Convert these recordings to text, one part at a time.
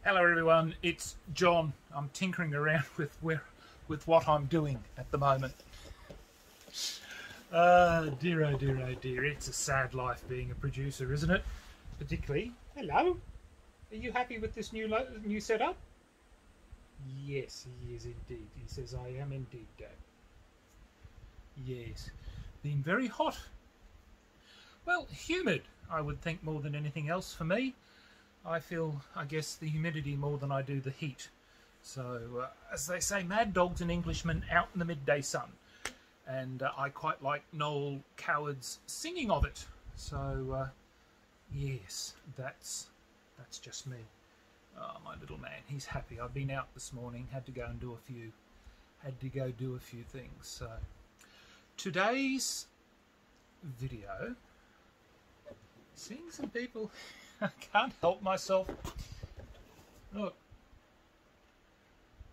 Hello everyone, it's John. I'm tinkering around with what I'm doing at the moment. Dear oh dear oh dear, it's a sad life being a producer, isn't it? Particularly, hello, are you happy with this new setup? Yes, he is indeed. He says, I am indeed, Dad. Yes, been very hot. Well, humid, I would think, more than anything else for me. I feel, I guess, the humidity more than I do the heat. So, as they say, mad dogs and Englishmen out in the midday sun. And I quite like Noel Coward's singing of it. So, yes, that's just me. Oh, my little man, he's happy. I've been out this morning, had to go do a few things. So, today's video, seeing some people. I can't help myself. Look,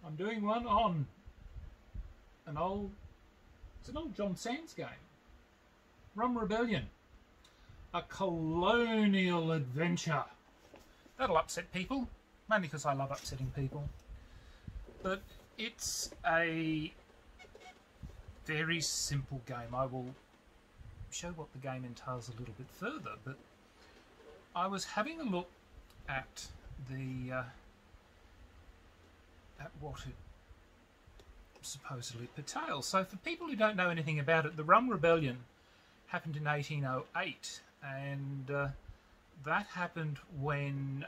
I'm doing one on it's an old John Sands game. Rum Rebellion. A Colonial Adventure. That'll upset people, mainly because I love upsetting people. But it's a very simple game. I will show what the game entails a little bit further, but I was having a look at at what it supposedly pertains. So for people who don't know anything about it, the Rum Rebellion happened in 1808, and that happened when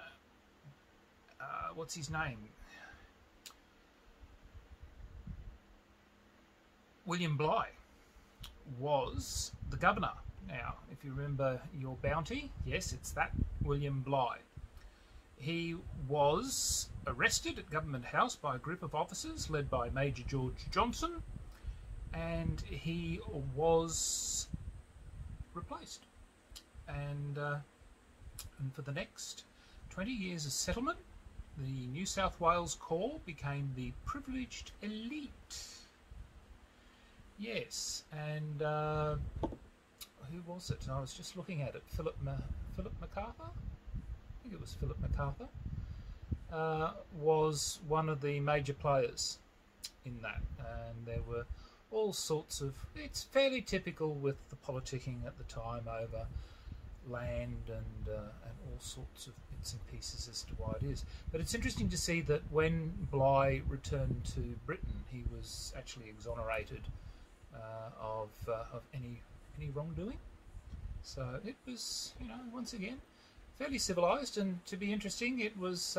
what's his name? William Bligh was the governor. Now, if you remember your bounty, yes, it's that William Bligh. He was arrested at Government House by a group of officers led by Major George Johnson, and he was replaced. And for the next 20 years of settlement, the New South Wales Corps became the privileged elite. Yes, and who was it? I was just looking at it. Philip MacArthur? I think it was Philip MacArthur. Was one of the major players in that. And there were all sorts of... It's fairly typical with the politicking at the time over land and all sorts of bits and pieces as to why it is. But it's interesting to see that when Bligh returned to Britain, he was actually exonerated of any wrongdoing. So it was, you know, once again, fairly civilised, and to be interesting, it was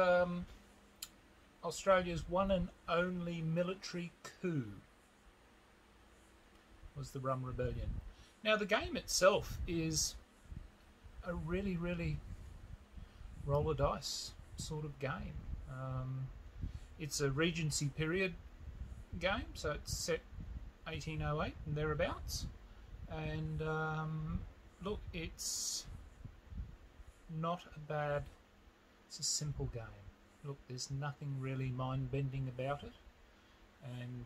Australia's one and only military coup was the Rum Rebellion. Now the game itself is a really, really roll of dice sort of game. It's a Regency period game, so it's set 1808 and thereabouts, and look, it's not a bad, it's a simple game. Look, there's nothing really mind-bending about it, and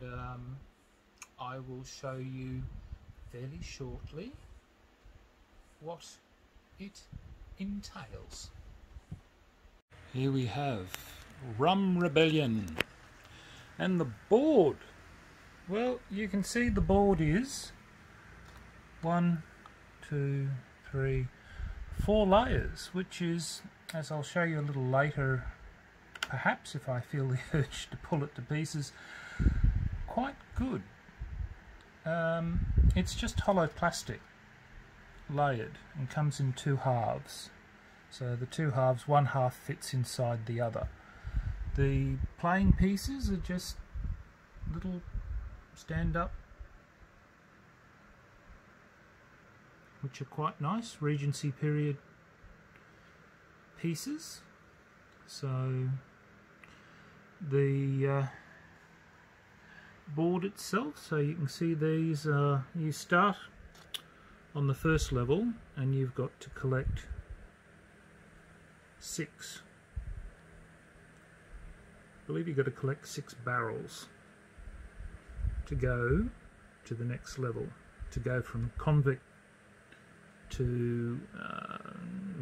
I will show you fairly shortly what it entails. Here we have Rum Rebellion, and the board. Well, you can see the board is 1, 2, 3, 4 layers, which is, as I'll show you a little later, perhaps if I feel the urge to pull it to pieces, quite good. It's just hollow plastic layered and comes in 2 halves. So the 2 halves, one half fits inside the other. The playing pieces are just little stand-up, which are quite nice, Regency period pieces. So the board itself, so you can see these are, you start on the first level and you've got to collect 6. I believe you've got to collect 6 barrels to go to the next level, to go from convict to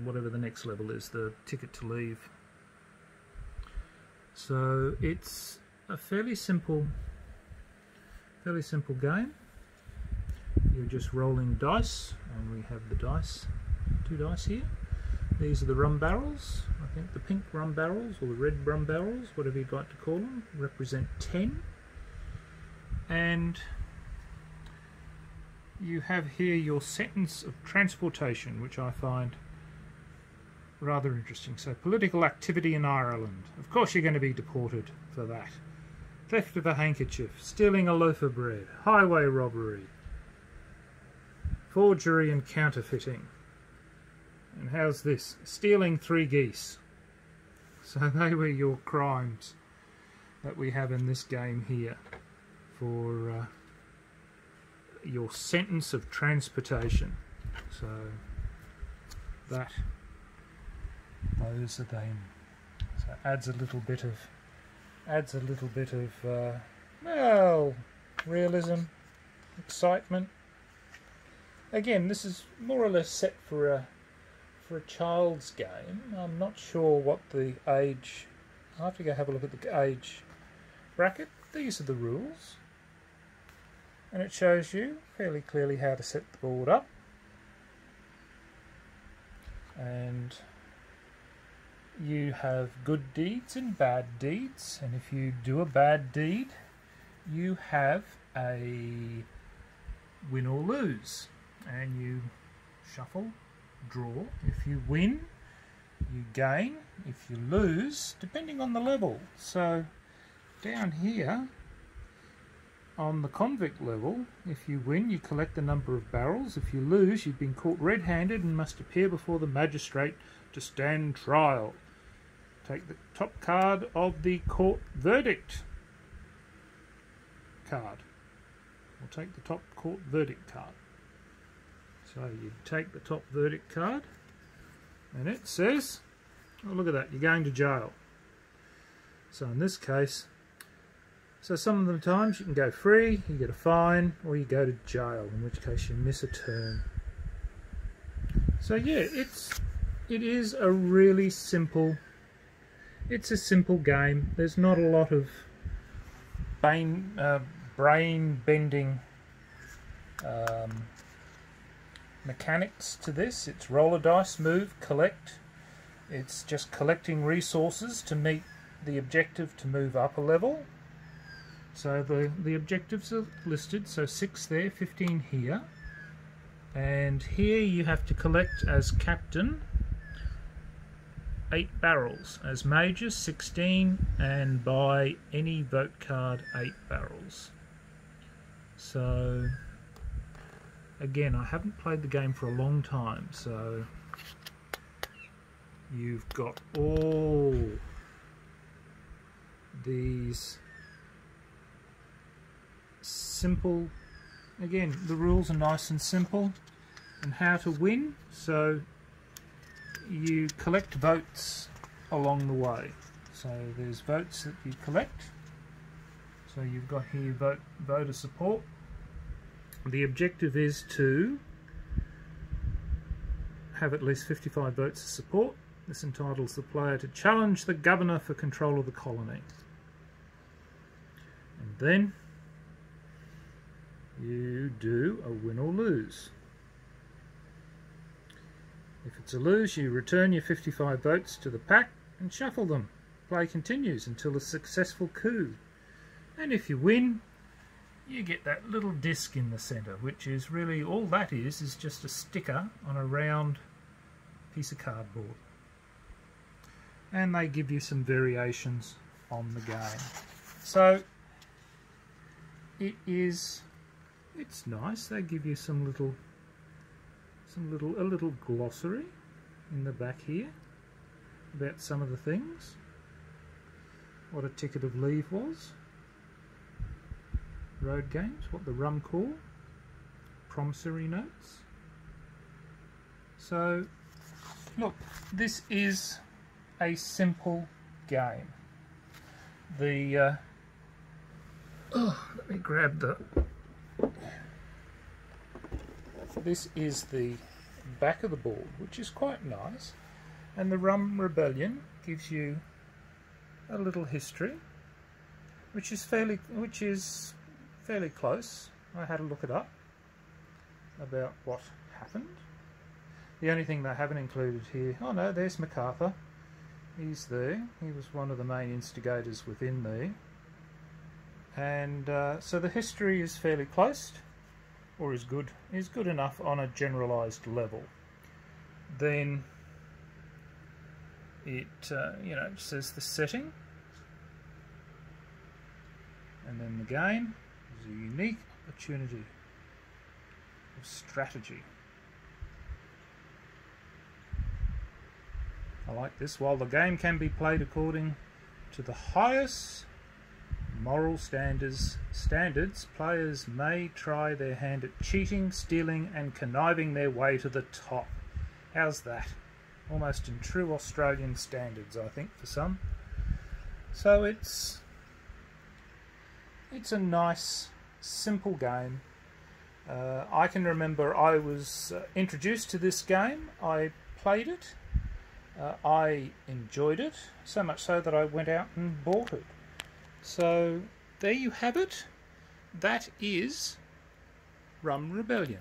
whatever the next level is, the ticket to leave. So it's a fairly simple game. You're just rolling dice, and we have the dice, 2 dice here. These are the rum barrels. I think the pink rum barrels, or the red rum barrels, whatever you'd like to call them, represent 10. And you have here your sentence of transportation, which I find rather interesting. So, political activity in Ireland. Of course you're going to be deported for that. Theft of a handkerchief, stealing a loaf of bread, highway robbery, forgery and counterfeiting. And how's this? Stealing 3 geese. So they were your crimes that we have in this game here for your sentence of transportation. So those are them. So adds a little bit of well, realism, excitement. Again, this is more or less set for a child's game. I'm not sure what the age. I'll have to go have a look at the age bracket. These are the rules, and it shows you fairly clearly how to set the board up. And you have good deeds and bad deeds, and if you do a bad deed, you have a win or lose, and you shuffle, draw. If you win, you gain. If you lose, depending on the level. So down here on the convict level, if you win, you collect the number of barrels. If you lose, you've been caught red-handed and must appear before the magistrate to stand trial. Take the top card of the court verdict card. Or take the top court verdict card. So you take the top verdict card, and it says, oh look at that, you're going to jail. So in this case, so some of the times you can go free, you get a fine, or you go to jail, in which case you miss a turn. So yeah, it is a really simple, it's a simple game. There's not a lot of brain bending mechanics to this. It's roller dice, move, collect. It's just collecting resources to meet the objective to move up a level. So the objectives are listed, so 6 there, 15 here. And here you have to collect as captain 8 barrels, as major 16, and by any vote card 8 barrels. So again, I haven't played the game for a long time, so you've got all these simple, again, the rules are nice and simple, and how to win. So you collect votes along the way. So there's votes that you collect. So you've got here voter support. The objective is to have at least 55 votes of support. This entitles the player to challenge the governor for control of the colony. And then you do a win or lose. If it's a lose, you return your 55 votes to the pack and shuffle them. Play continues until a successful coup. And if you win, you get that little disc in the centre, which is really all that is just a sticker on a round piece of cardboard. And they give you some variations on the game. So it's nice. They give you a little glossary in the back here about some of the things. What a ticket of leave was. Road games, what the rum call, promissory notes. So look, this is a simple game. The let me grab the. This is the back of the board, which is quite nice, and the Rum Rebellion gives you a little history, which is fairly close. I had a look it up about what happened. The only thing they haven't included here, oh no, there's MacArthur. He's there. He was one of the main instigators within there. And so the history is fairly close, or is good enough on a generalised level. Then it says the setting, and then the game is a unique opportunity of strategy. I like this. While the game can be played according to the highest moral standards, players may try their hand at cheating, stealing and conniving their way to the top. How's that? Almost in true Australian standards, I think, for some. So it's a nice, simple game. I can remember I was introduced to this game. I played it. I enjoyed it, so much so that I went out and bought it. So there you have it. That is Rum Rebellion.